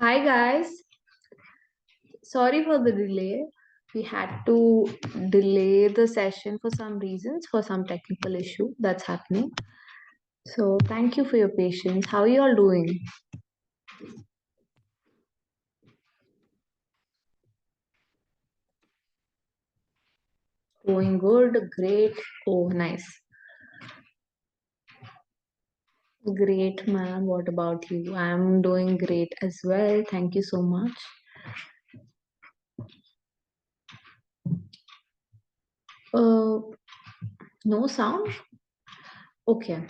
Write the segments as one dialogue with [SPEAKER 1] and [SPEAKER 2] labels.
[SPEAKER 1] Hi guys, sorry for the delay. We had to delay the session for some reasons, for some technical issue that's happening. So, thank you for your patience. How are you all doing? Going good, great. Oh, nice. Great, ma'am. What about you? I'm doing great as well. Thank you so much. Uh, no sound? Okay,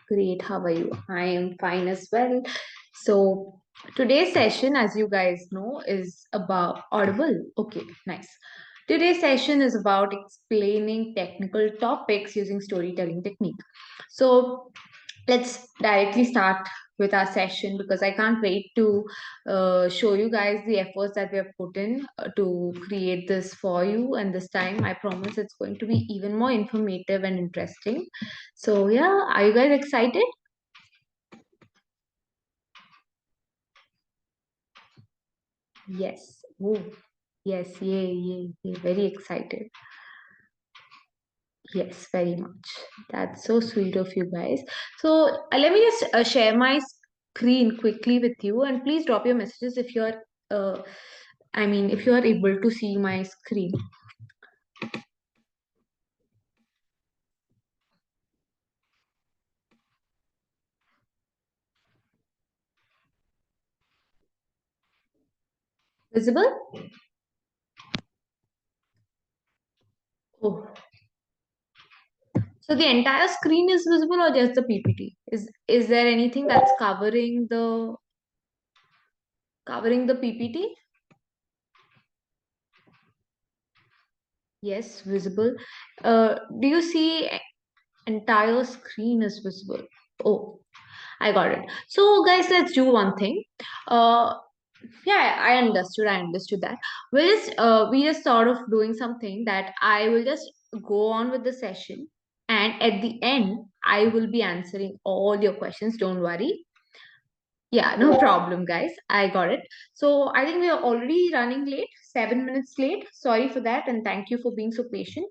[SPEAKER 1] great. How are you? I am fine as well. So, today's session, as you guys know, is about audible. Okay, nice. Today's session is about explaining technical topics using storytelling technique. So, let's directly start with our session because I can't wait to show you guys the efforts that we have put in to create this for you. And this time, I promise it's going to be even more informative and interesting. So, yeah, are you guys excited? Yes. Oh, yes. Yay, yay, yay. Very excited. Yes, very much. That's so sweet of you guys. So let me just share my screen quickly with you, and please drop your messages if you're, if you are able to see my screen. Visible? Oh, so the entire screen is visible or just the PPT? Is there anything that's covering the PPT? Yes, visible. Do you see entire screen is visible? Oh, I got it. So, guys, let's do one thing. Uh, yeah, I understood that. We just sort of doing something that I will just go on with the session, and at the end, I will be answering all your questions. Don't worry. Yeah, no problem, guys. I got it. So I think we are already running late, 7 minutes late. Sorry for that, and thank you for being so patient.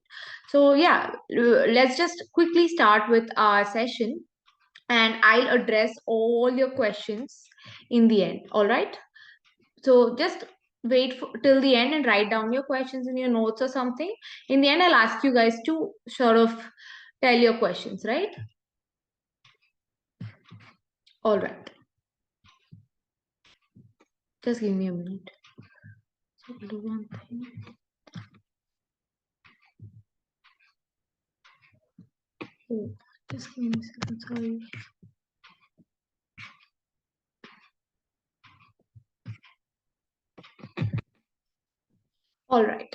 [SPEAKER 1] So yeah, let's just quickly start with our session, and I'll address all your questions in the end. All right. So just wait till the end and write down your questions in your notes or something. In the end, I'll ask you guys to sort of tell your questions, right? All right. Just give me a minute. So I'll do one thing. Oh, just give me a second. Sorry. All right.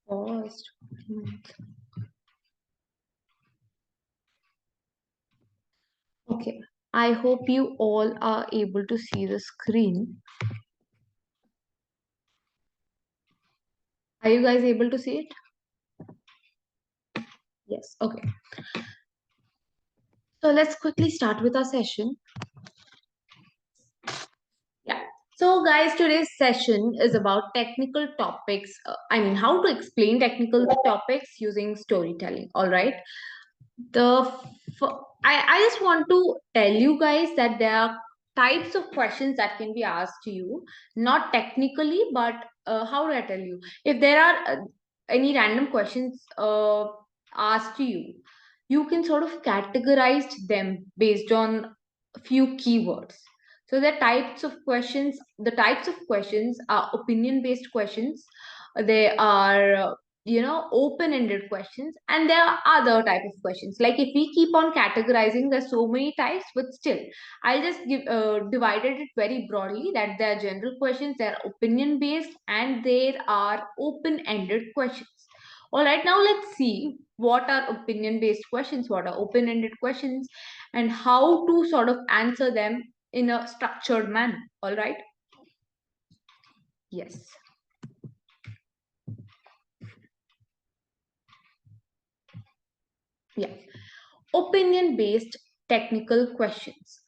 [SPEAKER 1] Paused. Okay. I hope you all are able to see the screen. Are you guys able to see it? Yes. Okay. So let's quickly start with our session. Yeah. So, guys, today's session is about technical topics. How to explain technical topics using storytelling. All right. The I just want to tell you guys that there are types of questions that can be asked to you, not technically, but how do I tell you? If there are any random questions asked to you, you can sort of categorize them based on a few keywords. So the types of questions are opinion based questions. They are open-ended questions, and there are other type of questions. Like if we keep on categorizing, there's so many types, but still I'll just give divided it very broadly that there are general questions, there are opinion based, and there are open-ended questions. All right, now let's see what are opinion based questions, what are open-ended questions, and how to sort of answer them in a structured manner. All right. Yes. Yeah. Opinion based technical questions.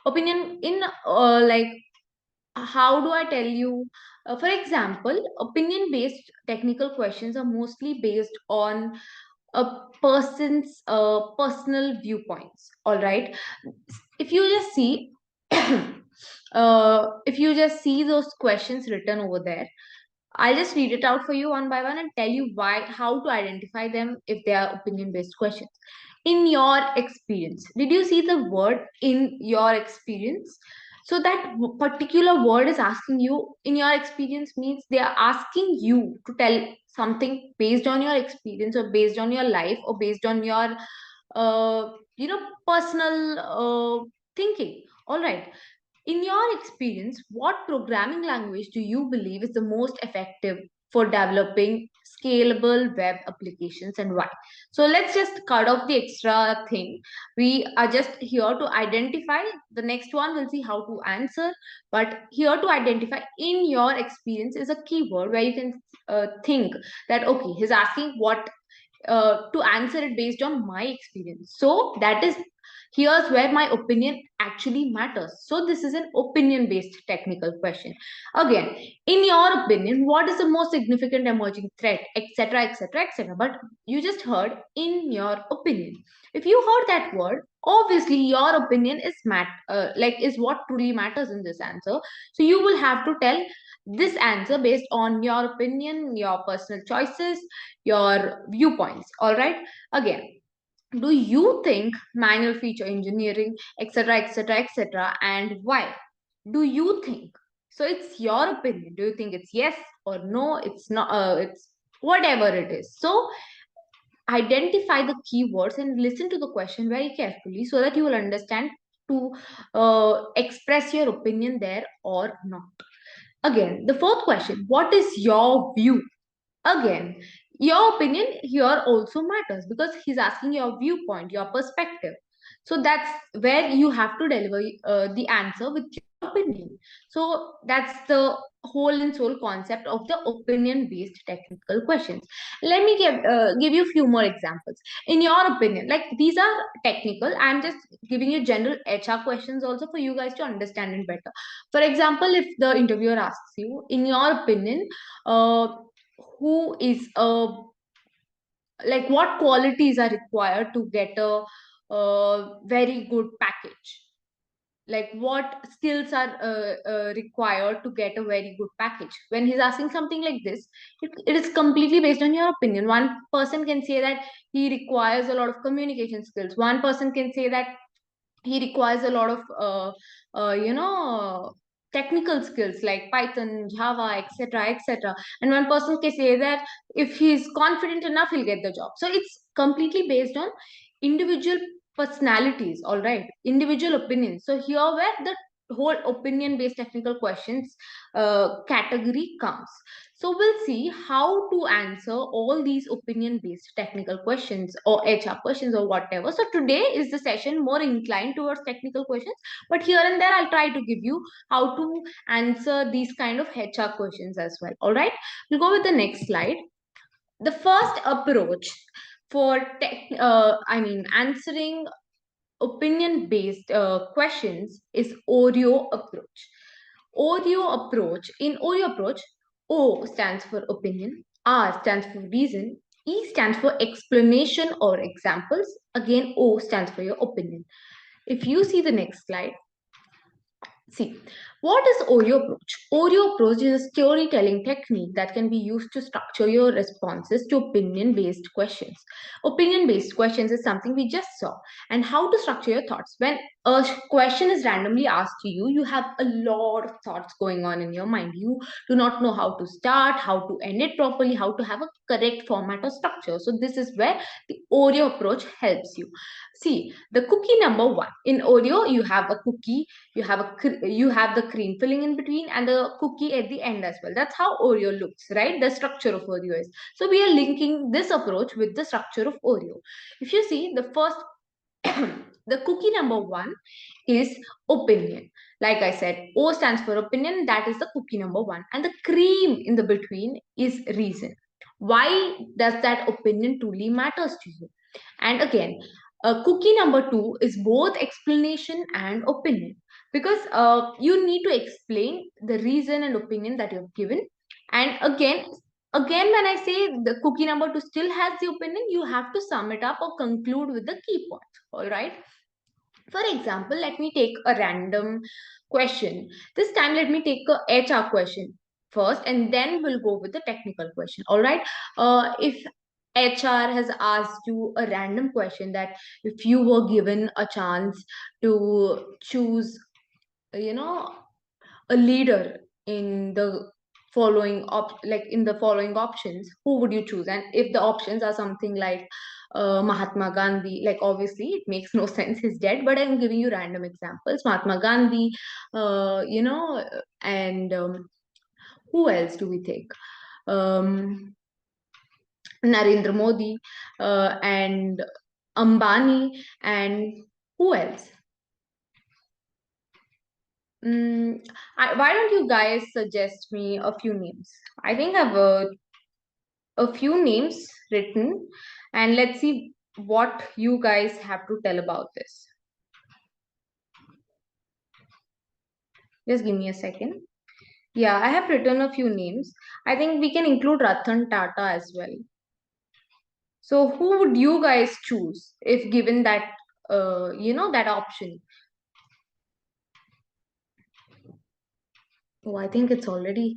[SPEAKER 1] Opinion in like, how do I tell you? For example, opinion based technical questions are mostly based on a person's personal viewpoints. All right. If you just see, if you just see those questions written over there, I'll just read it out for you one by one and tell you why, how to identify them if they are opinion based questions. In your experience, did you see the word in your experience? So that particular word is asking you, in your experience means they are asking you to tell something based on your experience or based on your life or based on your personal thinking. All right. In your experience, what programming language do you believe is the most effective for developing scalable web applications and why? So let's just cut off the extra thing. We are just here to identify. The next one we'll see how to answer, but here to identify in your experience is a keyword where you can think that okay, he's asking what to answer it based on my experience. So that is, here's where my opinion actually matters. So this is an opinion based technical question. Again, in your opinion, what is the most significant emerging threat, etc., etc., etc. But you just heard in your opinion. If you heard that word, obviously your opinion is is what truly matters in this answer. So you will have to tell this answer based on your opinion, your personal choices, your viewpoints. All right. Again, do you think manual feature engineering, etc., etc., etc., and why? Do you think? So it's your opinion. Do you think it's yes or no? It's not. It's whatever it is. So identify the keywords and listen to the question very carefully so that you will understand to express your opinion there or not. Again, the fourth question: what is your view? Again, your opinion here also matters because he's asking your viewpoint, your perspective. So that's where you have to deliver the answer with your opinion. So that's the whole and sole concept of the opinion based technical questions. Let me give you a few more examples. In your opinion, like these are technical, I'm just giving you general HR questions also for you guys to understand it better. For example, if the interviewer asks you, in your opinion, uh, who is like what qualities are required to get a very good package, like what skills are required to get a very good package. When he's asking something like this, it is completely based on your opinion. One person can say that he requires a lot of communication skills, one person can say that he requires a lot of technical skills like Python, Java, etc., etc. And one person can say that if he's confident enough, he'll get the job. So it's completely based on individual personalities, all right, individual opinions. So here where the whole opinion based technical questions category comes. So we'll see how to answer all these opinion based technical questions or HR questions or whatever. So today is the session more inclined towards technical questions, but here and there I'll try to give you how to answer these kind of HR questions as well. All right, we'll go with the next slide. The first approach for answering opinion based questions is Oreo approach. Oreo approach. In Oreo approach, O stands for opinion, R stands for reason, E stands for explanation or examples. Again, O stands for your opinion. If you see the next slide, see, what is Oreo approach? Oreo approach is a storytelling technique that can be used to structure your responses to opinion-based questions. Opinion-based questions is something we just saw. And how to structure your thoughts. When a question is randomly asked to you, you have a lot of thoughts going on in your mind. You do not know how to start, how to end it properly, how to have a correct format or structure. So this is where the Oreo approach helps you. See, the cookie number one. In Oreo, you have a cookie, you have the cream filling in between and the cookie at the end as well. That's how Oreo looks, right? The structure of Oreo is. So we are linking this approach with the structure of Oreo. If you see the first, the cookie number one is opinion. Like I said, O stands for opinion. That is the cookie number one, and the cream in the between is reason. Why does that opinion truly matters to you? And again, cookie number 2 is both explanation and opinion, because you need to explain the reason and opinion that you've given. And again, when I say the cookie number 2 still has the opinion, you have to sum it up or conclude with the key points. All right. For example, let me take a random question. This time, let me take a HR question first, and then we'll go with the technical question. All right. If HR has asked you a random question, that if you were given a chance to choose, you know, a leader in the in the following options, who would you choose? And if the options are something like Mahatma Gandhi, like obviously it makes no sense, he's dead, but I'm giving you random examples. Mahatma Gandhi, and who else do we take? um, Narendra Modi, and Ambani, and who else? Why don't you guys suggest me a few names? I think I've a few names written, and let's see what you guys have to tell about this. Just give me a second. Yeah, I have written a few names. I think we can include Ratan Tata as well. So, who would you guys choose if given that, that option? Oh, I think it's already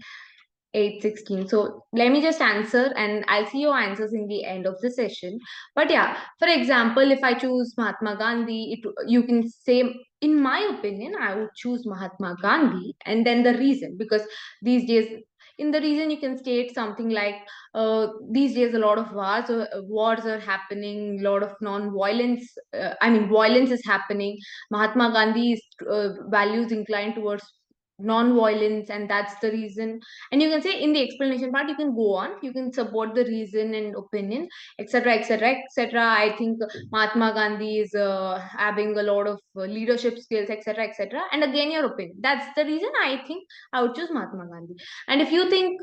[SPEAKER 1] 8:16. So let me just answer, and I'll see your answers in the end of the session. But yeah, for example, if I choose Mahatma Gandhi, you can say, in my opinion, I would choose Mahatma Gandhi, and then the reason, because these days, in the reason, you can state something like, these days a lot of wars are happening, a lot of non-violence, violence is happening. Mahatma Gandhi's values inclined towards non-violence, and that's the reason. And you can say, in the explanation part, you can go on, you can support the reason and opinion, etc., etc., etc. I think Mahatma Gandhi is having a lot of leadership skills, etc., etc. And again, your opinion, that's the reason I think I would choose Mahatma Gandhi. And if you think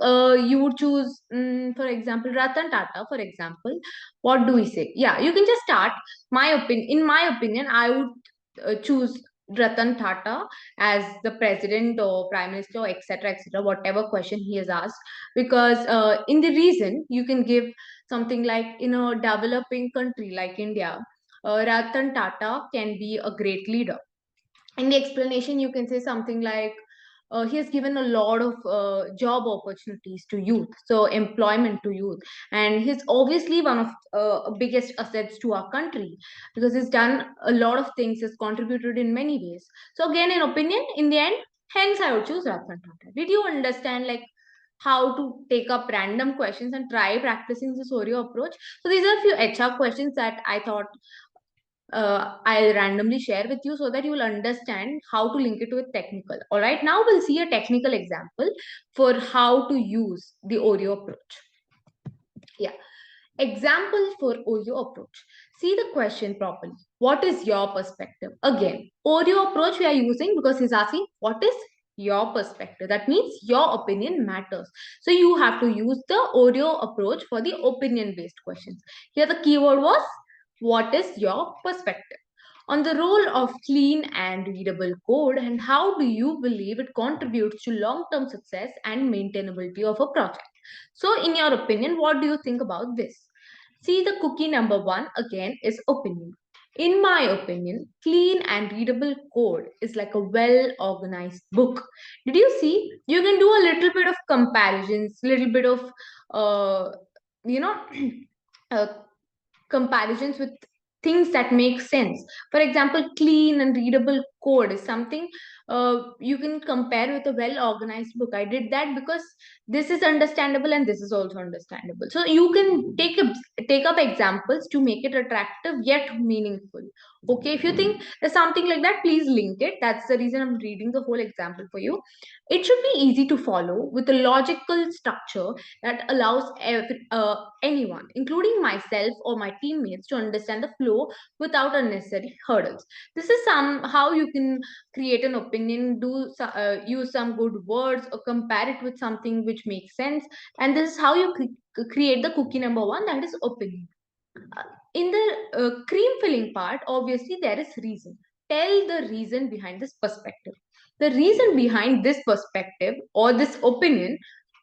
[SPEAKER 1] you would choose, for example, Ratan Tata, for example, what do we say? Yeah, you can just start. In my opinion, I would choose Ratan Tata as the president or prime minister, etc., etc., whatever question he has asked. Because in the reason, you can give something like, in a developing country like India, Ratan Tata can be a great leader. In the explanation, you can say something like, he has given a lot of job opportunities to youth, so employment to youth, and he's obviously one of biggest assets to our country, because he's done a lot of things, has contributed in many ways. So again, in opinion, in the end, hence I would choose Ratan Tata. Did you understand, like, how to take up random questions and try practicing the Soryo approach? So these are a few HR questions that I thought I'll randomly share with you, so that you will understand how to link it with technical. All right, now we'll see a technical example for how to use the Oreo approach. Yeah, example for Oreo approach. See the question properly. What is your perspective? Again, Oreo approach we are using because he's asking, what is your perspective? That means your opinion matters. So you have to use the Oreo approach for the opinion based questions. Here the keyword was, what is your perspective on the role of clean and readable code, and how do you believe it contributes to long term success and maintainability of a project? So, in your opinion, what do you think about this? See, the cookie number 1 again is opinion. In my opinion, clean and readable code is like a well organized book. Did you see? You can do a little bit of comparisons, little bit of, uh, you know, uh, comparisons with things that make sense. For example, clean and readable code is something you can compare with a well organized book. I did that because this is understandable and this is also understandable. So you can take up examples to make it attractive yet meaningful. Okay, if you think there's something like that, please link it. That's the reason I'm reading the whole example for you. It should be easy to follow with a logical structure that allows anyone, including myself or my teammates, to understand the flow without unnecessary hurdles. This is how you can create an opinion, use some good words, or compare it with something which makes sense. And this is how you create the cookie number 1, that is opinion. In the cream filling part, obviously there is reason. Tell the reason behind this perspective. The reason behind this perspective or this opinion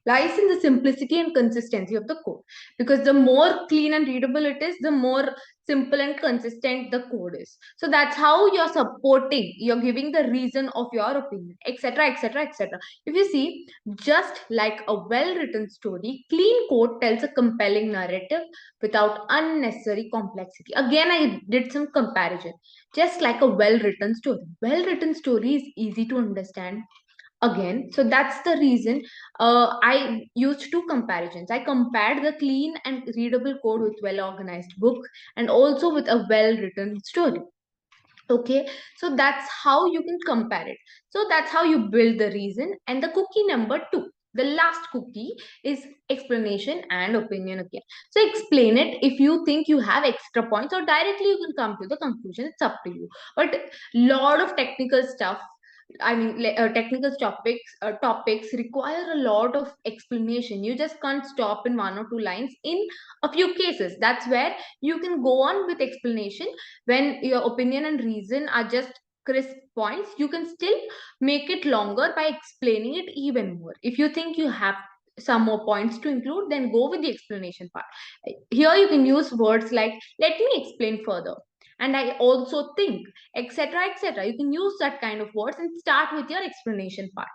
[SPEAKER 1] lies in the simplicity and consistency of the code. Because the more clean and readable it is, the more simple and consistent the code is. So that's how you're supporting, you're giving the reason of your opinion, etc., etc., etc. If you see, just like a well written story, clean code tells a compelling narrative without unnecessary complexity. Again, I did some comparison. Just like a well written story. Well written story is easy to understand. Again, so that's the reason I used two comparisons. I compared the clean and readable code with well organized book and also with a well written story. Okay, so that's how you can compare it. So that's how you build the reason. And the cookie number two, the last cookie, is explanation and opinion again. So explain it if you think you have extra points, or directly you can come to the conclusion. It's up to you. But lot of technical stuff, technical topics require a lot of explanation. You just can't stop in one or two lines in a few cases. That's where you can go on with explanation. When your opinion and reason are just crisp points, you can still make it longer by explaining it even more. If you think you have some more points to include, then go with the explanation part. Here you can use words like let me explain further, and I also think, etc., etc. You can use that kind of words and start with your explanation part.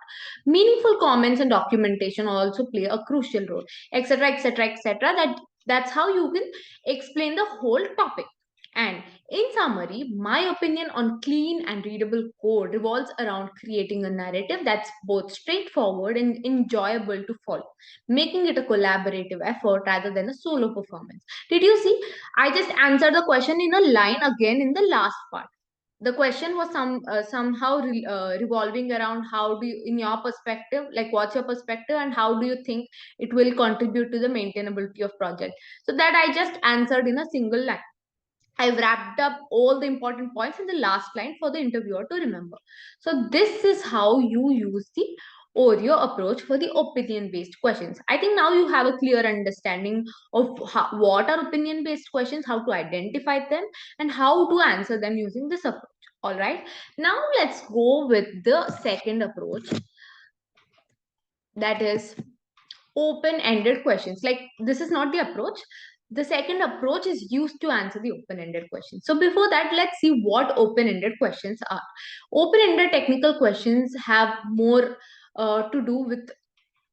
[SPEAKER 1] Meaningful comments and documentation also play a crucial role, etc., etc., etc. That's how you can explain the whole topic. And in summary, my opinion on clean and readable code revolves around creating a narrative that's both straightforward and enjoyable to follow, making it a collaborative effort rather than a solo performance. Did you see? I just answered the question in a line again in the last part. The question was somehow revolving around how do you, in your perspective, like what's your perspective and how do you think it will contribute to the maintainability of project. So that I just answered in a single line. I've wrapped up all the important points in the last line for the interviewer to remember. So this is how you use the Oreo approach for the opinion-based questions. I think now you have a clear understanding of what are opinion-based questions, how to identify them, and how to answer them using this approach. All right. Now let's go with the second approach, that is open-ended questions. Like this is not the approach. The second approach is used to answer the open-ended questions. So before that, let's see what open-ended questions are. Open-ended technical questions have more to do with,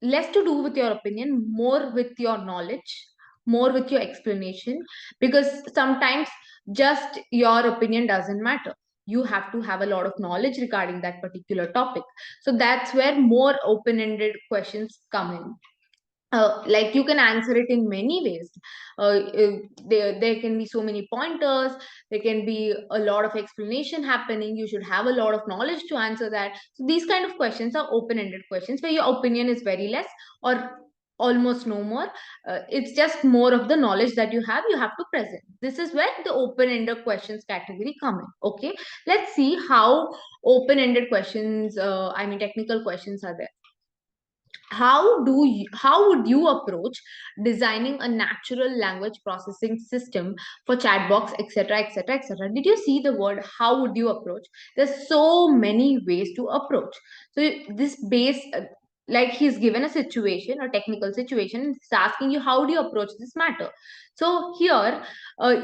[SPEAKER 1] less to do with your opinion, more with your knowledge, more with your explanation. Because sometimes just your opinion doesn't matter. You have to have a lot of knowledge regarding that particular topic. So that's where more open-ended questions come in. Like you can answer it in many ways. There can be so many pointers, there can be a lot of explanation happening, you should have a lot of knowledge to answer that. So these kind of questions are open-ended questions where your opinion is very less or almost no more. It's just more of the knowledge that you have to present. This is where the open-ended questions category come in. Okay, let's see how open-ended questions, technical questions are there. How would you approach designing a natural language processing system for chatbots, etc., etc., etc.? Did you see the word how would you approach? There's so many ways to approach. So this base, like he's given a situation, a technical situation, and he's asking you how do you approach this matter. So here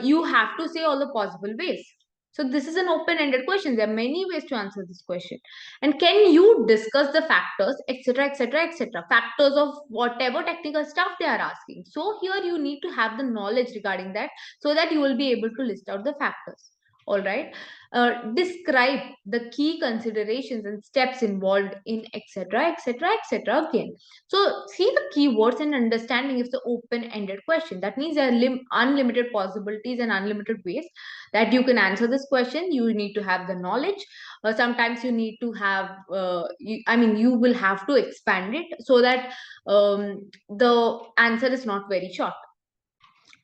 [SPEAKER 1] you have to say all the possible ways. So this is an open-ended question. There are many ways to answer this question. And can you discuss the factors, etc., etc., etc., factors of whatever technical stuff they are asking? So here you need to have the knowledge regarding that so that you will be able to list out the factors. All right. Describe the key considerations and steps involved in etc., etc., etc. Again, so see the keywords and understanding is the open-ended question. That means there are unlimited possibilities and unlimited ways that you can answer this question. You need to have the knowledge. Sometimes you need to have you will have to expand it so that the answer is not very short.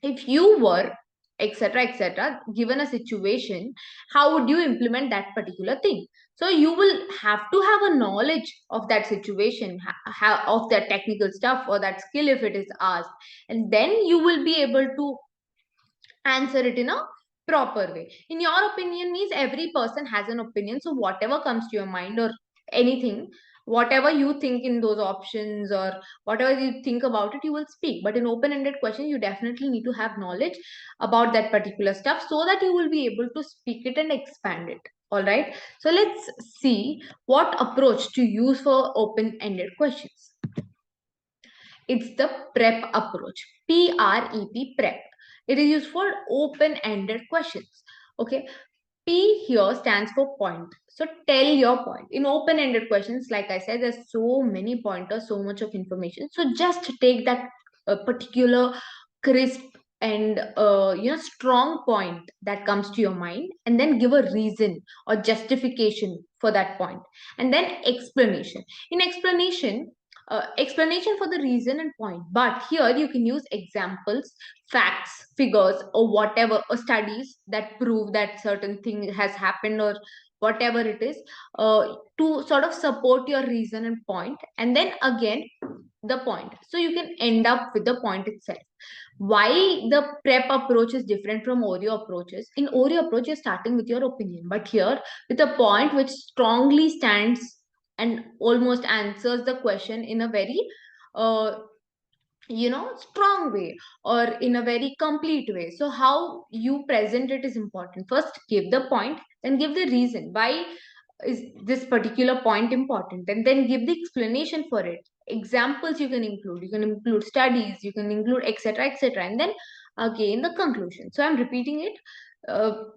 [SPEAKER 1] If you were etc., etc., given a situation, how would you implement that particular thing? So you will have to have a knowledge of that situation, of that technical stuff or that skill if it is asked, and then you will be able to answer it in a proper way. In your opinion means every person has an opinion. So whatever comes to your mind or anything, whatever you think in those options or whatever you think about it, you will speak. But in open-ended question, you definitely need to have knowledge about that particular stuff so that you will be able to speak it and expand it. All right. So let's see what approach to use for open-ended questions. It's the PREP approach. PREP, PREP. It is used for open-ended questions. Okay. P here stands for point. So tell your point. In open-ended questions, like I said, there's so many pointers, so much of information. So just take that particular crisp and strong point that comes to your mind, and then give a reason or justification for that point, and then explanation. In explanation for the reason and point, but here you can use examples, facts, figures, or whatever, or studies that prove that certain thing has happened or whatever it is, to sort of support your reason and point, and then again the point. So you can end up with the point itself. Why the prep approach is different from Oreo approaches? In Oreo approach, you're starting with your opinion, but here with a point which strongly stands and almost answers the question in a very uh, strong way, or in a very complete way. So how you present it is important. First give the point, then give the reason why is this particular point important, and then give the explanation for it. Examples you can include studies, you can include etc etc, and then again the conclusion. So I'm repeating it.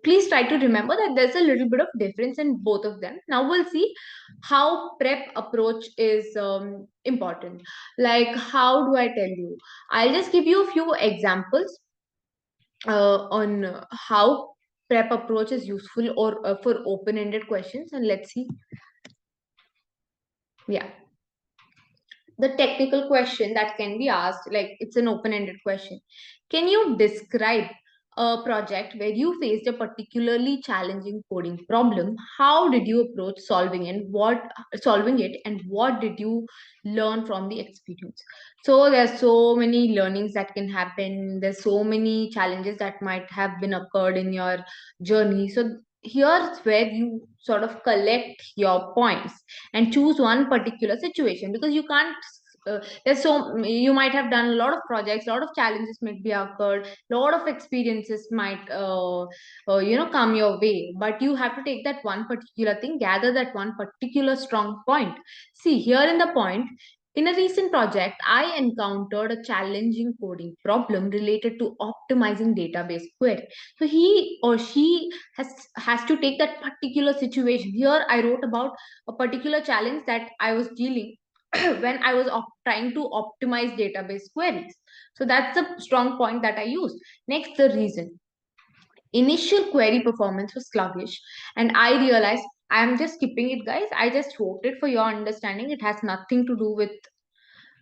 [SPEAKER 1] Please try to remember that there's a little bit of difference in both of them. Now we'll see how prep approach is important. Like, how do I tell you? I'll just give you a few examples on how prep approach is useful or for open-ended questions, and let's see. Yeah, the technical question that can be asked, like it's an open-ended question. Can you describe a project where you faced a particularly challenging coding problem? How did you approach solving it, and what did you learn from the experience? So there's so many learnings that can happen. There's so many challenges that might have been occurred in your journey. So here's where you sort of collect your points and choose one particular situation, because you can't there's so you might have done a lot of projects, a lot of challenges might be occurred, a lot of experiences might come your way, but you have to take that one particular thing, gather that one particular strong point. See here in the point, in a recent project I encountered a challenging coding problem related to optimizing database query. So he or she has to take that particular situation. Here I wrote about a particular challenge that I was dealing when I was trying to optimize database queries. So that's the strong point that I used. Next, the reason. Initial query performance was sluggish, and I realized I'm just skipping it, guys. I just wrote it for your understanding. It has nothing to do with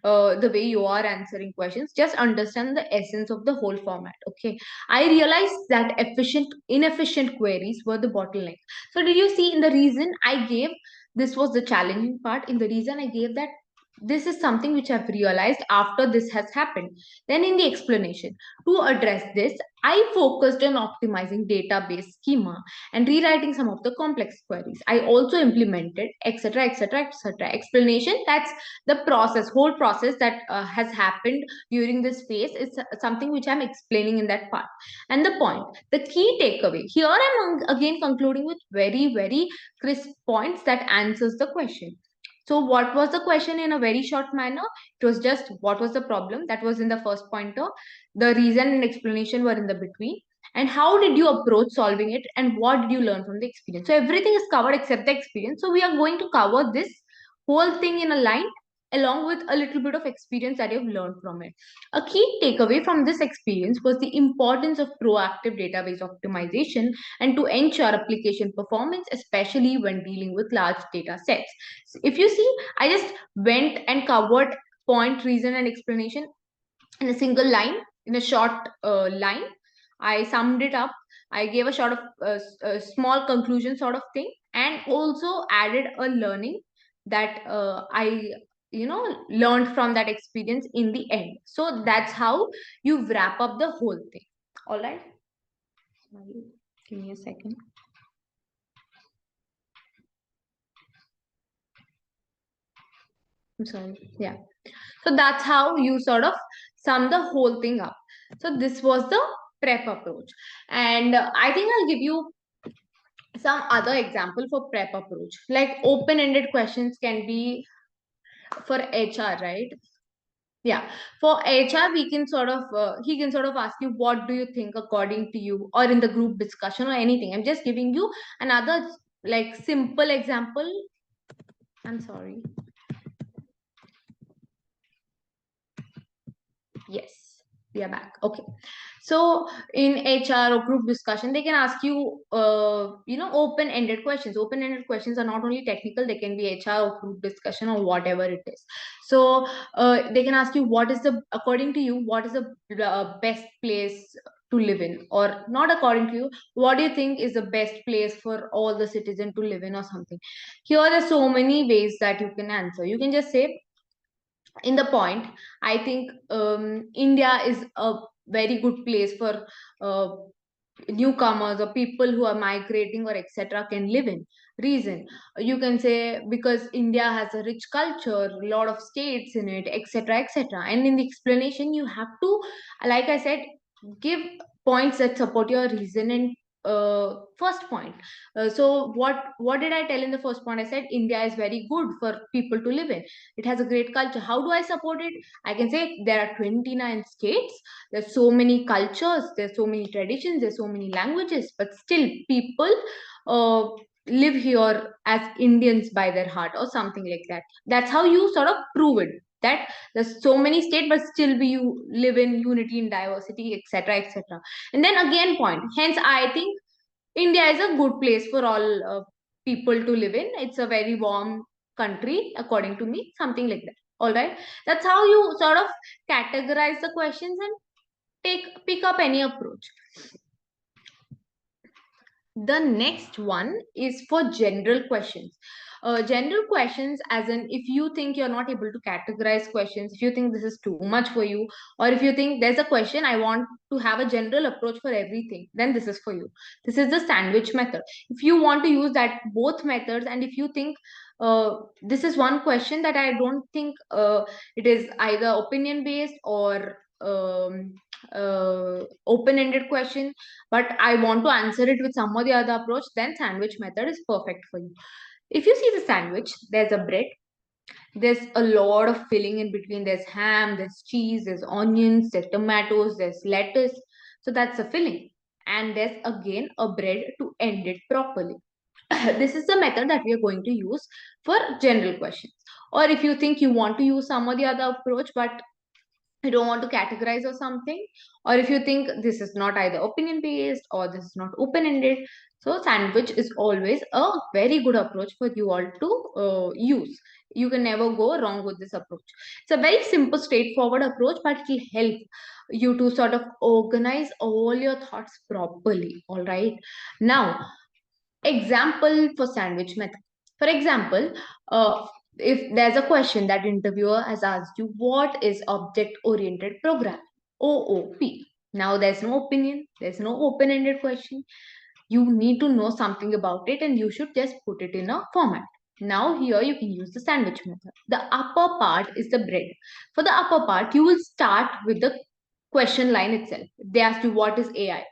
[SPEAKER 1] the way you are answering questions. Just understand the essence of the whole format. Okay. I realized that inefficient queries were the bottleneck. So did you see in the reason I gave, this was the challenging part. In the reason I gave that this is something which I've realized after this has happened. Then in the explanation, to address this, I focused on optimizing database schema and rewriting some of the complex queries. I also implemented etc etc etc. Explanation, that's the whole process that has happened during this phase, is something which I'm explaining in that part. And the point, the key takeaway here, I'm again concluding with very very crisp points that answers the question. So what was the question in a very short manner? It was just what was the problem, that was in the first pointer. The reason and explanation were in the between. And how did you approach solving it, and what did you learn from the experience? So everything is covered except the experience. So we are going to cover this whole thing in a line, along with a little bit of experience that you've learned from it. A key takeaway from this experience was the importance of proactive database optimization and to ensure application performance, especially when dealing with large data sets. So if you see, I just went and covered point, reason, and explanation in a single line, in a short line. I summed it up. I gave a sort of a small conclusion sort of thing, and also added a learning that I learned from that experience in the end. So that's how you wrap up the whole thing. All right. Sorry, give me a second. I'm sorry. Yeah. So that's how you sort of sum the whole thing up. So this was the prep approach. And I think I'll give you some other example for prep approach. Like open-ended questions can be for HR, right? Yeah. For HR, we can sort of, he can sort of ask you, what do you think according to you, or in the group discussion or anything. I'm just giving you another like simple example. I'm sorry. Yes, we are back. Okay. So in HR or group discussion, they can ask you, open-ended questions. Open-ended questions are not only technical; they can be HR or group discussion or whatever it is. So they can ask you, according to you, what is the best place to live in, or not according to you, what do you think is the best place for all the citizens to live in, or something. Here are so many ways that you can answer. You can just say, in the point, I think India is a very good place for uh, newcomers or people who are migrating or etc can live in. Reason, you can say, because India has a rich culture, a lot of states in it, etc etc, and in the explanation you have to, like I said, give points that support your reason. And first point, so what did I tell in the first point? I said India is very good for people to live in. It has a great culture. How do I support it? I can say there are 29 states, there's so many cultures, there's so many traditions, there's so many languages, but still people uh, live here as Indians by their heart or something like that. That's how you sort of prove it, that there's so many states but still we you live in unity in diversity, etc etc. And then again point, hence I think India is a good place for all people to live in. It's a very warm country, according to me, something like that. All right. That's how you sort of categorize the questions and pick up any approach. The next one is for general questions. General questions, as in, if you think you're not able to categorize questions, if you think this is too much for you, or if you think there's a question I want to have a general approach for everything, then this is for you. This is the sandwich method. If you want to use that both methods, and if you think this is one question that I don't think it is either opinion based or open-ended question, but I want to answer it with some or the other approach, then sandwich method is perfect for you. If you see the sandwich, there's a bread, there's a lot of filling in between. There's ham, there's cheese, there's onions, there's tomatoes, there's lettuce. So that's a filling. And there's again a bread to end it properly. This is the method that we are going to use for general questions. Or if you think you want to use some or the other approach, but you don't want to categorize or something, or if you think this is not either opinion based or this is not open ended, so sandwich is always a very good approach for you all to use. You can never go wrong with this approach. It's a very simple straightforward approach, but it will help you to sort of organize all your thoughts properly. All right. Now, example for sandwich method. For example, if there's a question that interviewer has asked you, what is object oriented program, OOP? Now there's no opinion, there's no open ended question. You need to know something about it and you should just put it in a format. Now here you can use the sandwich method. The upper part is the bread. For the upper part, you will start with the question line itself. They ask you, what is AI?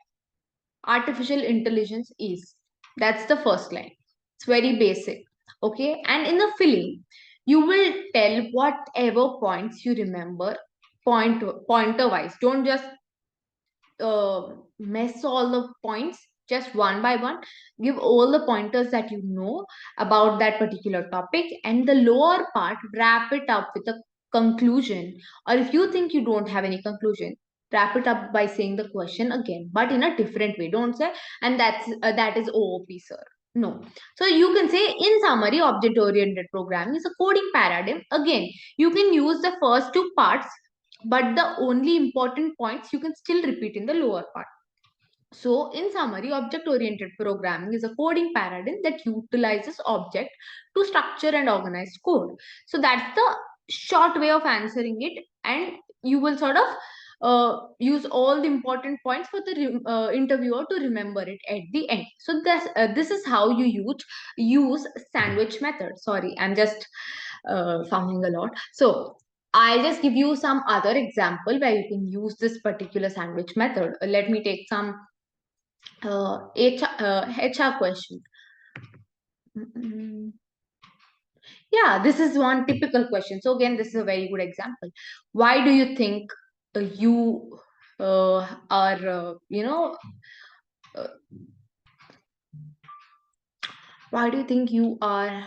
[SPEAKER 1] Artificial intelligence is. That's the first line. It's very basic. Okay. And in the filling, you will tell whatever points you remember, pointer wise. Don't just mess all the points, just one by one. Give all the pointers that you know about that particular topic, and the lower part, wrap it up with a conclusion. Or if you think you don't have any conclusion, wrap it up by saying the question again, but in a different way. Don't say, and that is OOP, sir. No. So you can say, in summary, object oriented programming is a coding paradigm. Again, you can use the first two parts, but the only important points you can still repeat in the lower part. So, in summary, object oriented programming is a coding paradigm that utilizes object to structure and organize code. So, that's the short way of answering it, and you will sort of use all the important points for the interviewer to remember it at the end. So this is how you use sandwich method. Sorry, I'm just sounding a lot. So I'll just give you some other example where you can use this particular sandwich method. Let me take some HR question. Mm, yeah, this is one typical question. So again, this is a very good example. Why do you think you are uh, why do you think you are,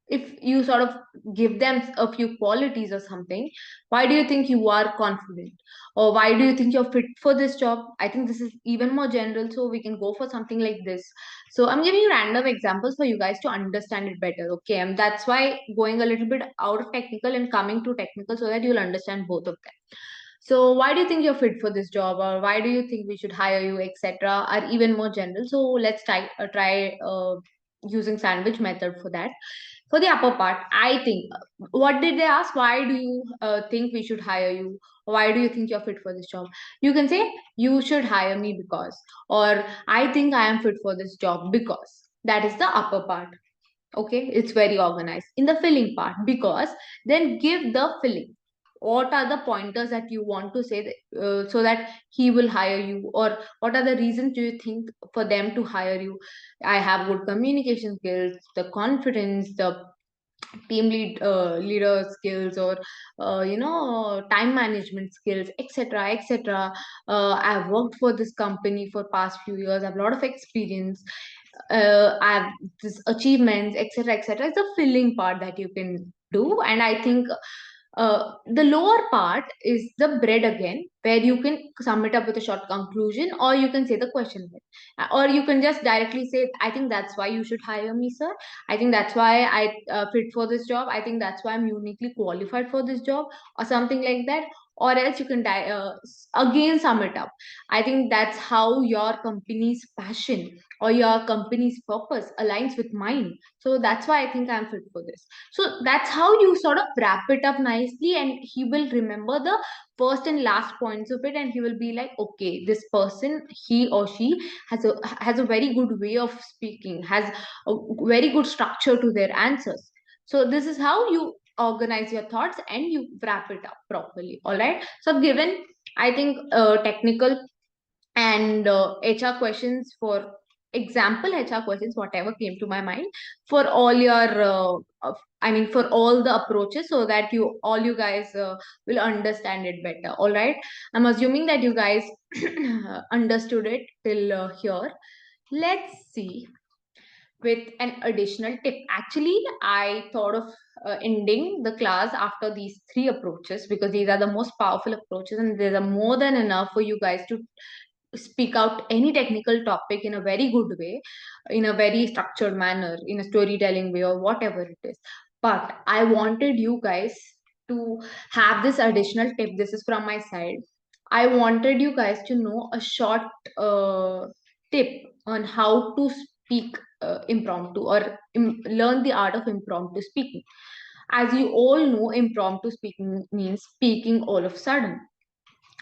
[SPEAKER 1] if you sort of give them a few qualities or something, why do you think you are confident, or why do you think you're fit for this job? I think this is even more general, so we can go for something like this. So I'm giving you random examples for you guys to understand it better, okay? And that's why going a little bit out of technical and coming to technical, so that you'll understand both of them. So why do you think you're fit for this job, or why do you think we should hire you, etc., are even more general. So let's try using sandwich method for that. For the upper part, I think, what did they ask? Why do you think we should hire you? Why do you think you're fit for this job? You can say, you should hire me because, or I think I am fit for this job because. That is the upper part. Okay, it's very organized. In the filling part, because, then give the filling. What are the pointers that you want to say so that he will hire you, or what are the reasons do you think for them to hire you? I have good communication skills, the confidence, the leader skills, or time management skills, etc., etc. I've worked for this company for past few years, I have a lot of experience, I have this achievements, etc., etc. It's a filling part that you can do. And I think the lower part is the bread again, where you can sum it up with a short conclusion, or you can say the question again. Or you can just directly say, I think that's why you should hire me, sir. I think that's why I fit for this job. I think that's why I'm uniquely qualified for this job, or something like that. Or else you can again sum it up. I think that's how your company's passion or your company's purpose aligns with mine. So that's why I think I'm fit for this. So that's how you sort of wrap it up nicely, and he will remember the first and last points of it, and he will be like, okay, this person, he or she has a very good way of speaking, has a very good structure to their answers. So this is how you organize your thoughts and you wrap it up properly. All right. So given, I think, technical and HR questions, for example, HR questions, whatever came to my mind, for all your, I mean, for all the approaches, so that all you guys will understand it better. All right. I'm assuming that you guys understood it till here. Let's see with an additional tip. Actually, I thought of ending the class after these three approaches, because these are the most powerful approaches, and these are more than enough for you guys to speak out any technical topic in a very good way, in a very structured manner, in a storytelling way, or whatever it is. But I wanted you guys to have this additional tip. This is from my side. I wanted you guys to know a short tip on how to speak impromptu, or learn the art of impromptu speaking. As you all know, impromptu speaking means speaking all of a sudden.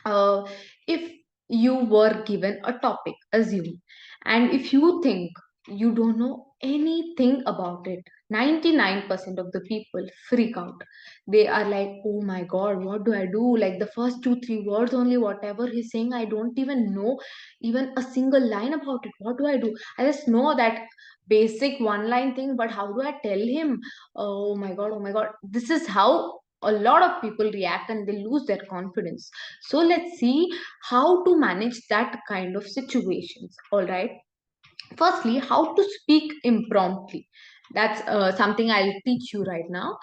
[SPEAKER 1] uh, if you were given a topic, assume, and if you think you don't know anything about it, 99% of the people freak out. They are like, oh my god, what do I do? Like the first two three words only, whatever he's saying, I don't even know even a single line about it. What do I do? I just know that basic one line thing, but how do I tell him? Oh my god, oh my god. This is how a lot of people react, and they lose their confidence. So let's see how to manage that kind of situations. All right. Firstly, how to speak impromptu. That's something I'll teach you right now.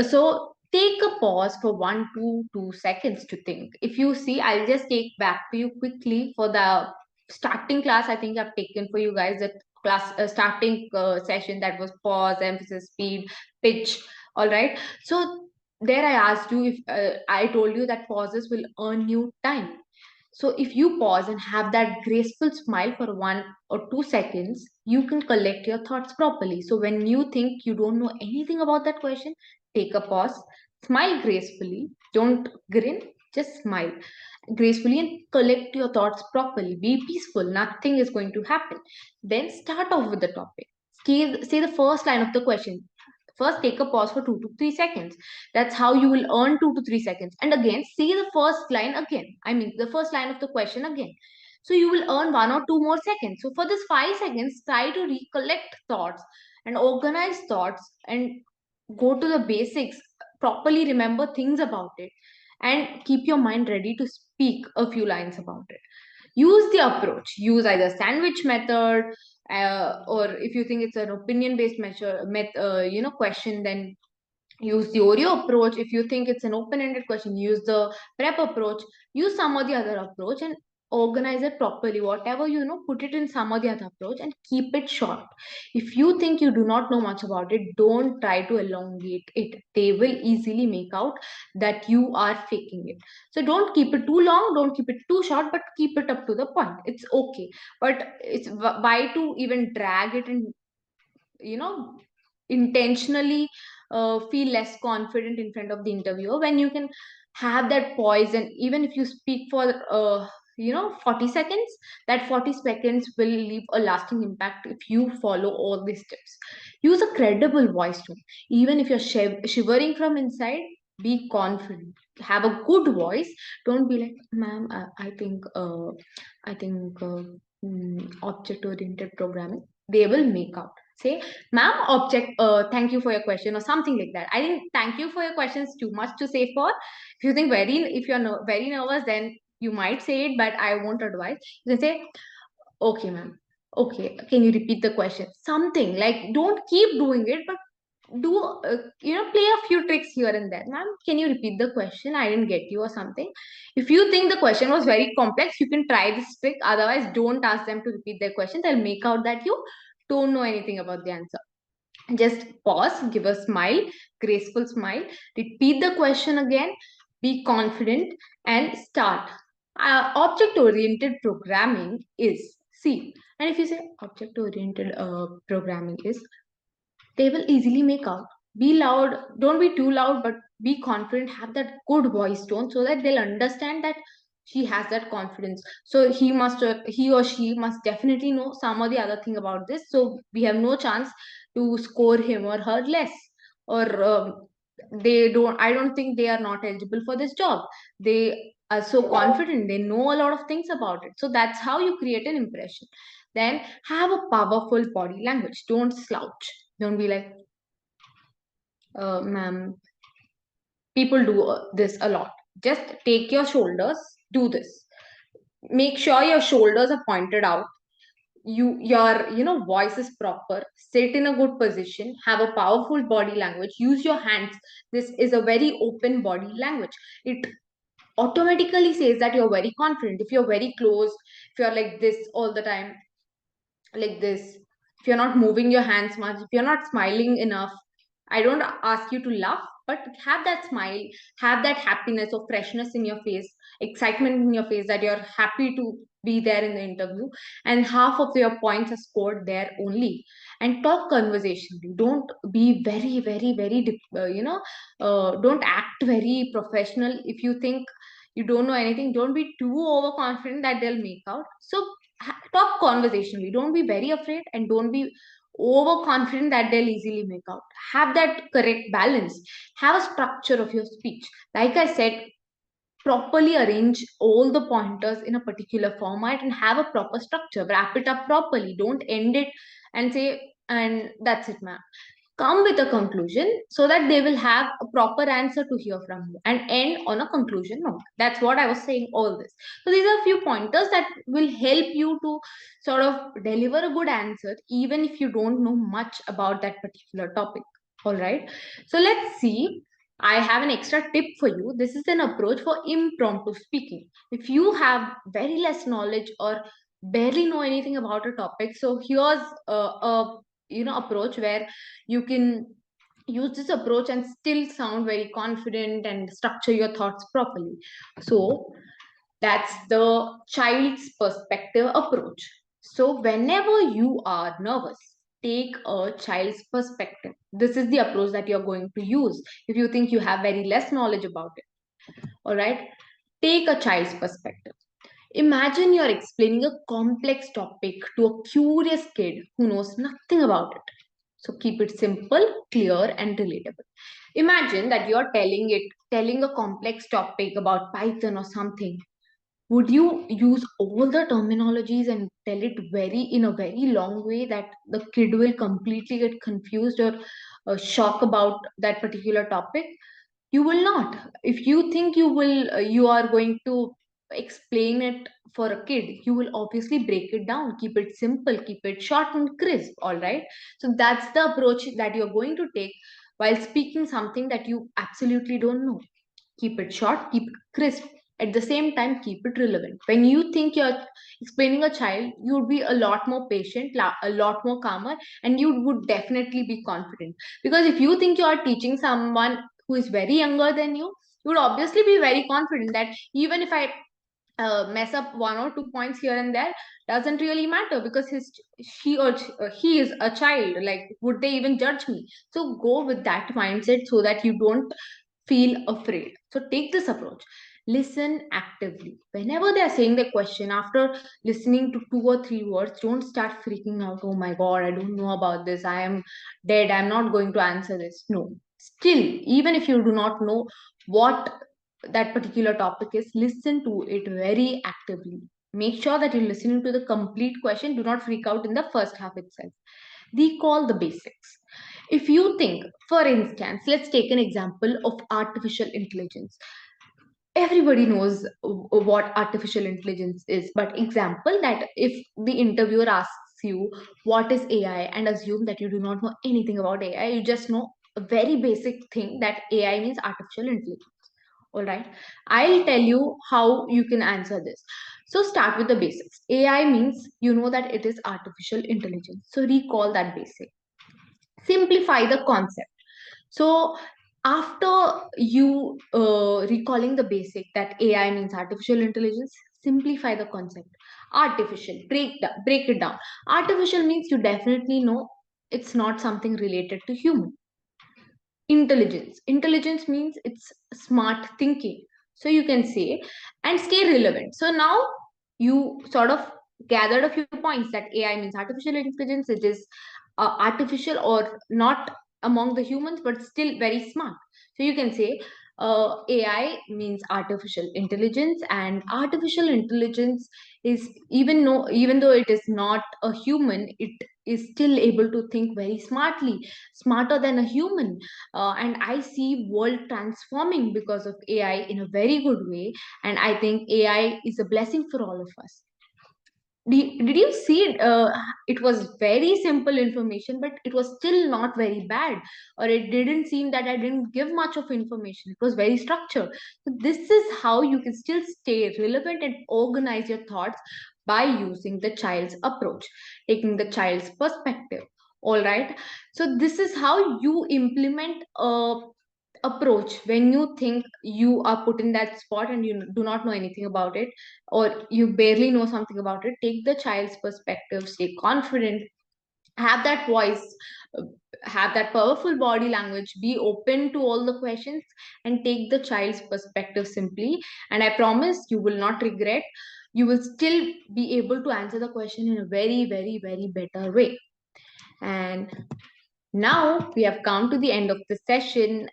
[SPEAKER 1] So take a pause for 1 to 2 seconds to think. If you see, I'll just take back to you quickly for the starting class. I think I've taken for you guys that class starting session, that was pause, emphasis, speed, pitch. All right. So there I asked you, if I told you that pauses will earn you time. So if you pause and have that graceful smile for 1 or 2 seconds, you can collect your thoughts properly. So when you think you don't know anything about that question, take a pause, Smile gracefully. Don't grin. Just smile gracefully and collect your thoughts properly. Be peaceful. Nothing is going to happen. Then start off with the topic. Say the first line of the question. First, take a pause for 2 to 3 seconds. That's how you will earn 2 to 3 seconds. And again, say the first line again. I mean, the first line of the question again. So you will earn 1 or 2 more seconds. So for this 5 seconds, try to recollect thoughts and organize thoughts and go to the basics, properly remember things about it, and keep your mind ready to speak a few lines about it. Use the approach. Use either sandwich method, or if you think it's an opinion based question, then use the Oreo approach. If you think it's an open-ended question, use the prep approach. Use some or the other approach and organize it properly. Whatever you know, put it in some or the other approach and keep it short. If you think you do not know much about it, don't try to elongate it. They will easily make out that you are faking it. So don't keep it too long, don't keep it too short, but keep it up to the point. It's okay. But it's why to even drag it and you know intentionally feel less confident in front of the interviewer when you can have that poise. And even if you speak for 40 seconds, that 40 seconds will leave a lasting impact if you follow all these tips. Use a credible voice tone. Even if you're shivering from inside, be confident, have a good voice. Don't be like, ma'am, I think object oriented programming. They will make out. Say, ma'am, thank you for your question, or something like that. I think thank you for your question is too much to say for. If you're very nervous, then you might say it, but I won't advise. You can say, okay, ma'am. Okay, can you repeat the question? Something like, don't keep doing it, but do play a few tricks here and there. Ma'am, can you repeat the question? I didn't get you, or something. If you think the question was very complex, you can try this trick. Otherwise, don't ask them to repeat their question. They'll make out that you don't know anything about the answer. Just pause, give a smile, graceful smile, repeat the question again, be confident, and start. Object oriented programming is, see, and if you say object oriented programming is, they will easily make out. Be loud, don't be too loud, but be confident, have that good voice tone so that they'll understand that she has that confidence. So he or she must definitely know some or the other thing about this. So we have no chance to score him or her less. Or I don't think they are not eligible for this job. They are so confident, they know a lot of things about it. So that's how you create an impression. Then have a powerful body language. Don't slouch. Don't be like, ma'am, people do this a lot. Just take your shoulders, do this. Make sure your shoulders are pointed out. Your voice is proper. Sit in a good position. Have a powerful body language. Use your hands. This is a very open body language. It automatically says that you're very confident. If you're very close, if you're like this all the time, like this, if you're not moving your hands much, if you're not smiling enough, I don't ask you to laugh, but have that smile, have that happiness or freshness in your face, excitement in your face, that you're happy to be there in the interview, and half of your points are scored there only. And talk conversationally. Don't be very very very don't act very professional. If you think you don't know anything, don't be too overconfident that they'll make out. So talk conversationally. Don't be very afraid and don't be overconfident that they'll easily make out. Have that correct balance. Have a structure of your speech. Like I said, properly arrange all the pointers in a particular format and have a proper structure. Wrap it up properly. Don't end it and say, and that's it, ma'am. Come with a conclusion so that they will have a proper answer to hear from you, and end on a conclusion note. That's what I was saying, all this. So these are a few pointers that will help you to sort of deliver a good answer even if you don't know much about that particular topic. All right, so let's see. I have an extra tip for you. This is an approach for impromptu speaking. If you have very less knowledge or barely know anything about a topic, so here's a approach where you can use this approach and still sound very confident and structure your thoughts properly. So that's the child's perspective approach. So whenever you are nervous, take a child's perspective. This is the approach that you're going to use if you think you have very less knowledge about it. All right. Take a child's perspective. Imagine you're explaining a complex topic to a curious kid who knows nothing about it. So keep it simple, clear, and relatable. Imagine that you're telling a complex topic about Python or something. Would you use all the terminologies and tell it very in a very long way that the kid will completely get confused or shock about that particular topic? You will not. If you think you are going to explain it for a kid, you will obviously break it down, keep it simple, keep it short and crisp. All right, so that's the approach that you're going to take while speaking something that you absolutely don't know. Keep it short, keep it crisp, at the same time keep it relevant. When you think you're explaining a child, you would be a lot more patient, a lot more calmer, and you would definitely be confident. Because if you think you are teaching someone who is very younger than you would obviously be very confident that even if I mess up 1 or 2 points here and there, doesn't really matter because he is a child. Like, would they even judge me? So go with that mindset so that you don't feel afraid. So take this approach. Listen actively. Whenever they're saying the question, after listening to 2 or 3 words, don't start freaking out. Oh my God, I don't know about this. I am dead. I'm not going to answer this. No. Still, even if you do not know what that particular topic is, listen to it very actively. Make sure that you're listening to the complete question. Do not freak out in the first half itself. Recall the basics. If you think, for instance, let's take an example of artificial intelligence. Everybody knows what artificial intelligence is, but example that if the interviewer asks you what is AI, and assume that you do not know anything about AI, you just know a very basic thing that AI means artificial intelligence. All right, I'll tell you how you can answer this. So start with the basics. AI means you know that it is artificial intelligence, so recall that basic. Simplify the concept. So after you recalling the basic that AI means artificial intelligence, simplify the concept. Artificial, break it down. Artificial means you definitely know it's not something related to human. Intelligence means it's smart thinking. So you can say, and stay relevant. So now you sort of gathered a few points that AI means artificial intelligence. It is artificial or not among the humans, but still very smart. So you can say AI means artificial intelligence, and artificial intelligence is, even though it is not a human, it is still able to think very smartly, smarter than a human. And I see world transforming because of AI in a very good way, and I think AI is a blessing for all of us. Did you see it? It was very simple information, but it was still not very bad, or it didn't seem that I didn't give much of information. It was very structured. So this is how you can still stay relevant and organize your thoughts by using the child's approach, taking the child's perspective. All right. So this is how you implement a approach when you think you are put in that spot and you do not know anything about it, or you barely know something about it. Take the child's perspective, stay confident, have that voice, uh, have that powerful body language, be open to all the questions, and take the child's perspective simply. And I promise you will not regret. You will still be able to answer the question in a very, very, very better way. And now we have come to the end of the session,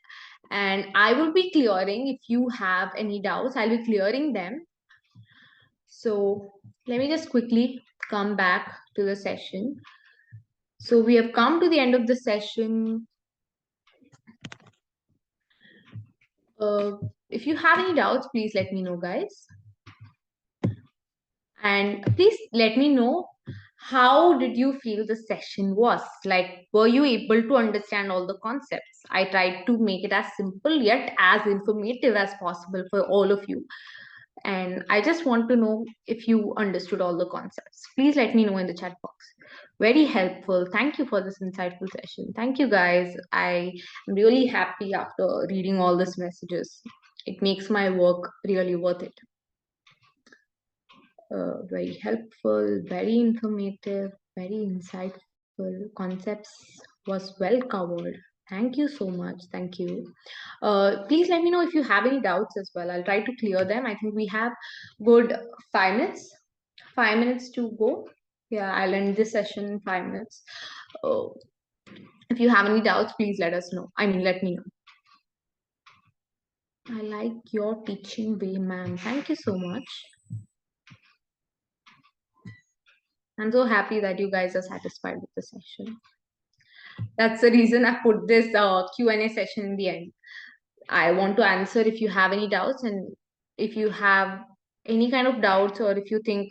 [SPEAKER 1] and I will be clearing. If you have any doubts, I'll be clearing them. So let me just quickly come back to the session. So we have come to the end of the session. Uh, if you have any doubts, please let me know, guys. And please let me know, how did you feel the session was? Like, were you able to understand all the concepts? I tried to make it as simple yet as informative as possible for all of you. And I just want to know if you understood all the concepts. Please let me know in the chat box. Very helpful. Thank you for this insightful session. Thank you, guys. I am really happy after reading all these messages. It makes my work really worth it. Very helpful, very informative, very insightful. Well, concepts was well covered. Thank you so much. Thank you. Please let me know if you have any doubts as well. I'll try to clear them. I think we have good 5 minutes. 5 minutes to go. Yeah, I'll end this session in 5 minutes. Uh, if you have any doubts, please let us know. I mean, let me know. I like your teaching way, ma'am. Thank you so much. I'm so happy that you guys are satisfied with the session. That's the reason I put this Q&A session in the end. I want to answer if you have any doubts, and if you have any kind of doubts, or if you think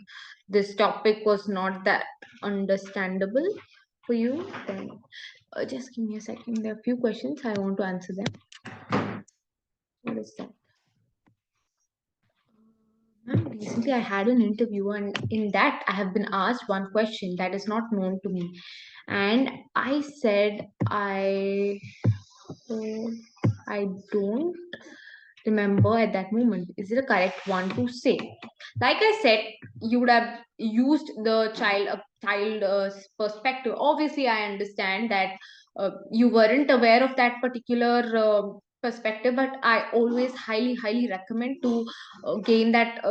[SPEAKER 1] this topic was not that understandable for you, then just give me a second. There are a few questions I want to answer them. What is that? Ma'am, recently I had an interview, and in that I have been asked one question that is not known to me, and I said uh, I don't remember at that moment. Is it a correct one to say? Like I said, you would have used the child perspective. Obviously, I understand that you weren't aware of that particular perspective, but I always highly recommend to gain that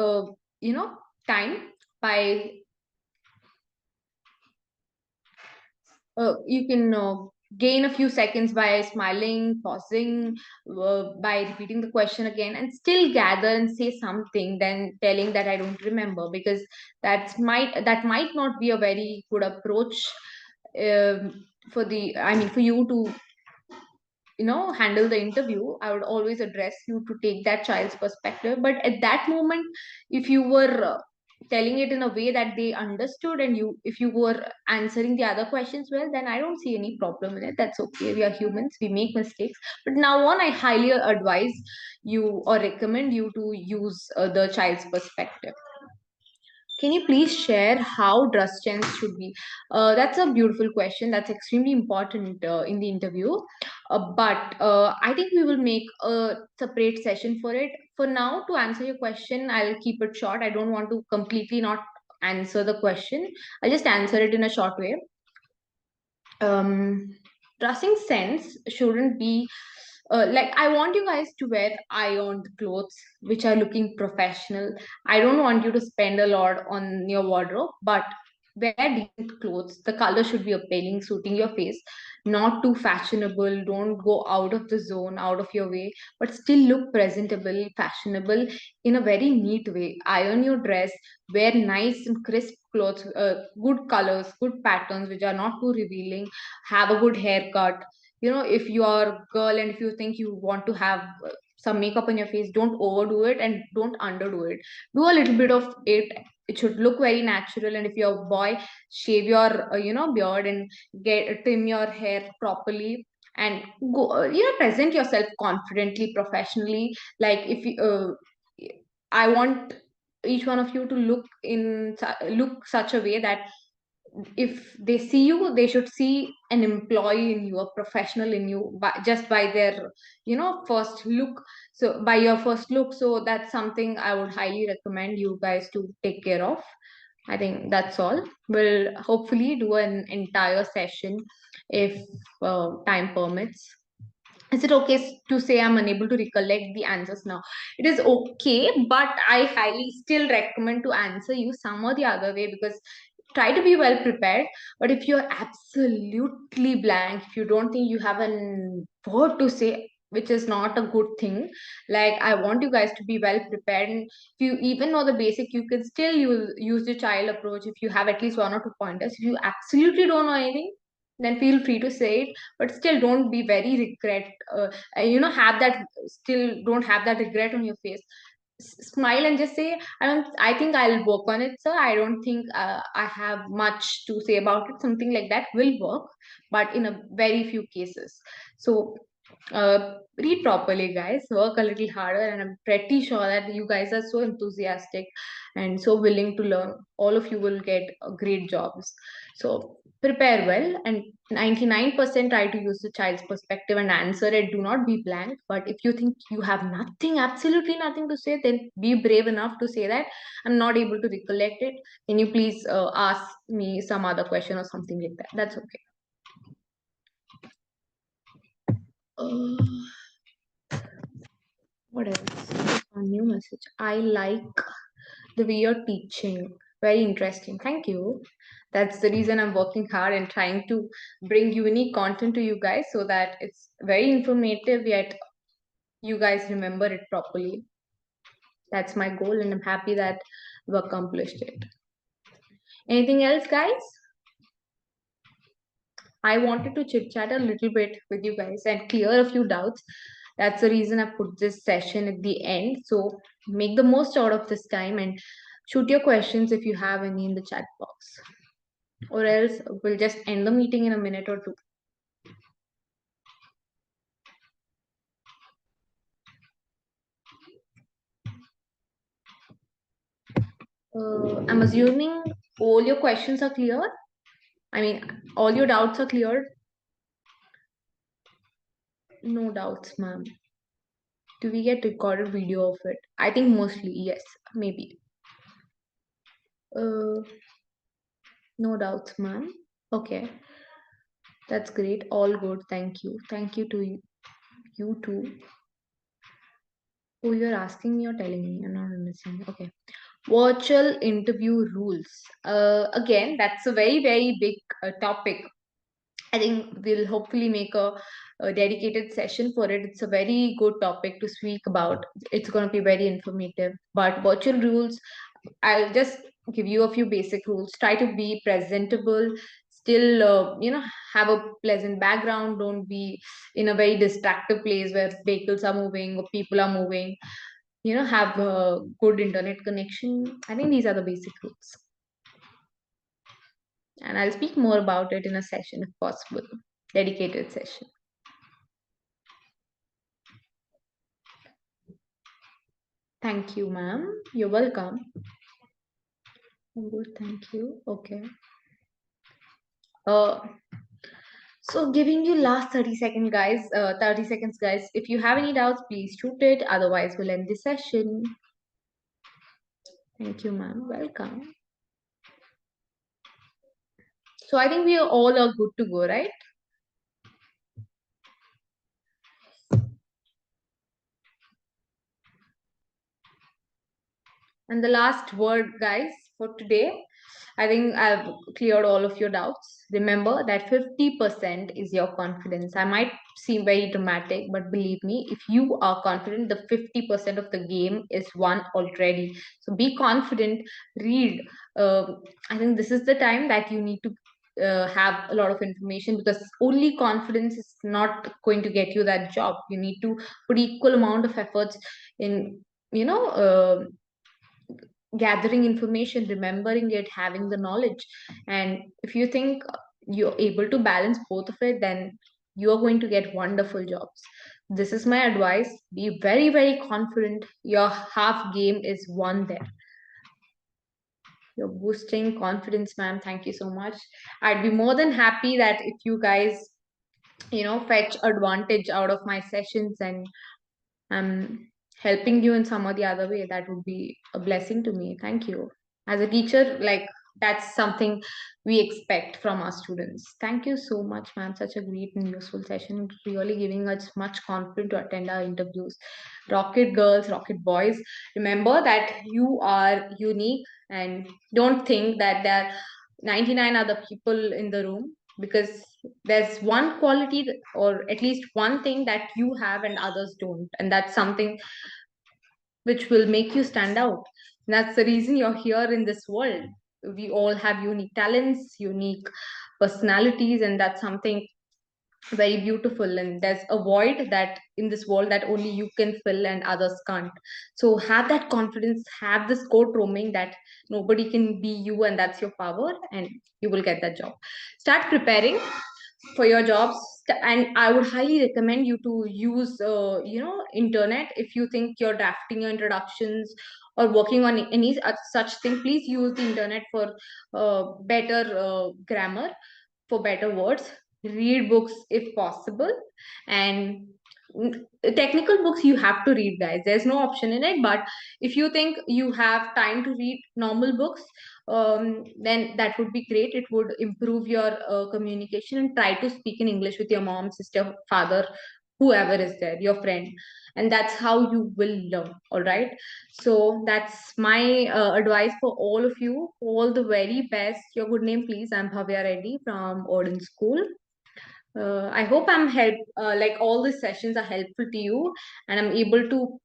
[SPEAKER 1] time by you can gain a few seconds by smiling, pausing, by repeating the question again, and still gather and say something, then telling that I don't remember, because that might not be a very good approach for the I mean for you to handle the interview. I would always address you to take that child's perspective, but at that moment, if you were telling it in a way that they understood, and you if you were answering the other questions well, then I don't see any problem in it. That's okay, we are humans, we make mistakes. But now on, I highly advise you or recommend you to use the child's perspective. Can you please share how dress sense should be? That's a beautiful question. That's extremely important in the interview. But I think we will make a separate session for it. For now, to answer your question, I'll keep it short. I don't want to completely not answer the question. I'll just answer it in a short way. um dressing sense shouldn't be like, I want you guys to wear ironed clothes which are looking professional. I don't want you to spend a lot on your wardrobe, but wear decent clothes. The color should be appealing, suiting your face, not too fashionable. Don't go out of the zone, out of your way, but still look presentable, fashionable in a very neat way. Iron your dress, wear nice and crisp clothes, good colors, good patterns which are not too revealing. Have a good haircut. If you are a girl and if you think you want to have some makeup on your face, don't overdo it and don't underdo it. Do a little bit of it. It should look very natural. And if you're a boy, shave your beard and get trim your hair properly, and go present yourself confidently, professionally. Like, if you I want each one of you to look such a way that if they see you, they should see an employee in you, a professional in you, just by their first look. So by your first look, so that's something I would highly recommend you guys to take care of. I think that's all. We'll hopefully do an entire session if time permits. Is it okay to say I'm unable to recollect the answers now? It is okay, but I highly still recommend to answer you some or the other way, because try to be well prepared. But if you're absolutely blank, if you don't think you have a word to say, which is not a good thing, like, I want you guys to be well prepared. And if you even know the basic, you can still use the child approach if you have at least one or two pointers. If you absolutely don't know anything, then feel free to say it, but still don't be very regret have that, still don't have that regret on your face. Smile and just say, I think I'll work on it, sir. I don't think I have much to say about it. Something like that will work, but in a very few cases. So Read properly, guys. Work a little harder, and I'm pretty sure that you guys are so enthusiastic and so willing to learn. All of you will get great jobs. So prepare well, and 99% try to use the child's perspective and answer it. Do not be blank. But if you think you have nothing, absolutely nothing to say, then be brave enough to say that I'm not able to recollect it. Can you please ask me some other question or something like that? That's okay. Uh, what else? A new message. I like the way you're teaching. Very interesting. Thank you. That's the reason I'm working hard and trying to bring unique content to you guys so that it's very informative, yet you guys remember it properly. That's my goal, and I'm happy that we've accomplished it. Anything else, guys? I wanted to chit chat a little bit with you guys and clear a few doubts. That's the reason I put this session at the end. So make the most out of this time and shoot your questions if you have any in the chat box. Or else we'll just end the meeting in a minute or two. I'm assuming all your questions are clear. I mean, all your doubts are cleared. No doubts, ma'am. Do we get recorded video of it? I think mostly, yes, maybe. Uh, no doubts, ma'am. Okay, that's great. All good. Thank you. Thank you to you, you too. Oh, you're asking me or telling me? I'm not understanding. Okay. Virtual interview rules. Again, that's a very, very big topic. I think we'll hopefully make a dedicated session for it. It's a very good topic to speak about. It's going to be very informative. But virtual rules, I'll just give you a few basic rules. Try to be presentable, still, have a pleasant background. Don't be in a very distractive place where vehicles are moving or people are moving. Have a good internet connection. I think these are the basic rules. And I'll speak more about it in a session if possible, dedicated session. Thank you, ma'am. You're welcome. I'm good, thank you. Okay. Uh, so giving you last 30 seconds, guys. 30 seconds, guys. If you have any doubts, please shoot it. Otherwise, we'll end this session. Thank you, ma'am. Welcome. So I think we are all are good to go, right? And the last word, guys, for today, I think I've cleared all of your doubts. Remember that 50% is your confidence. I might seem very dramatic, but believe me, if you are confident, the 50% of the game is won already. So be confident, read. I think this is the time that you need to have a lot of information, because only confidence is not going to get you that job. You need to put equal amount of efforts in, you know, gathering information, remembering it, having the knowledge. And if you think you're able to balance both of it, then you're going to get wonderful jobs. This is my advice. Be very, very confident. Your half game is won there. You're boosting confidence, ma'am. Thank you so much. I'd be more than happy that if you guys, fetch advantage out of my sessions and I'm helping you in some or the other way, that would be a blessing to me. Thank you. As a teacher, like, that's something we expect from our students. Thank you so much, ma'am. Such a great and useful session. Really giving us much confidence to attend our interviews. Rocket girls, rocket boys, remember that you are unique, and don't think that there are 99 other people in the room, because there's one quality or at least one thing that you have and others don't, and that's something which will make you stand out. And that's the reason you're here in this world. We all have unique talents, unique personalities, and that's something very beautiful. And there's a void that in this world that only you can fill and others can't. So have that confidence, have this code roaming that nobody can be you, and that's your power, and you will get that job. Start preparing for your jobs. and I would highly recommend you to use internet. If you think you're drafting your introductions or working on any such thing, please use the internet for better grammar, for better words. Read books if possible, and technical books you have to read, guys. There's no option in it. But if you think you have time to read normal books, then that would be great. It would improve your communication, and try to speak in English with your mom, sister, father, whoever is there, your friend, and that's how you will learn. All right. So that's my advice for all of you. All the very best. Your good name, please. I'm Bhavya Reddy from Odin School. I hope I'm help like all the sessions are helpful to you, and I'm able to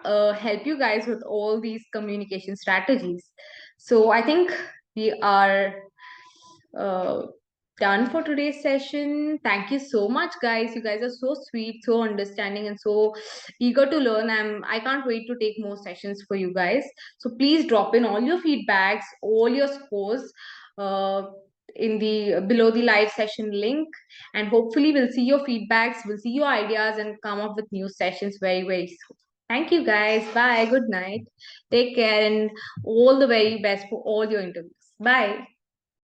[SPEAKER 1] help you guys with all these communication strategies. So I think we are uh, done for today's session. Thank you so much, guys. You guys are so sweet, so understanding, and so eager to learn. I can't wait to take more sessions for you guys. So please drop in all your feedbacks, all your scores. In the below the live session link, and hopefully we'll see your feedbacks, we'll see your ideas, and come up with new sessions very, very soon. Thank you, guys. Bye. Good night. Take care, and all the very best for all your interviews. Bye.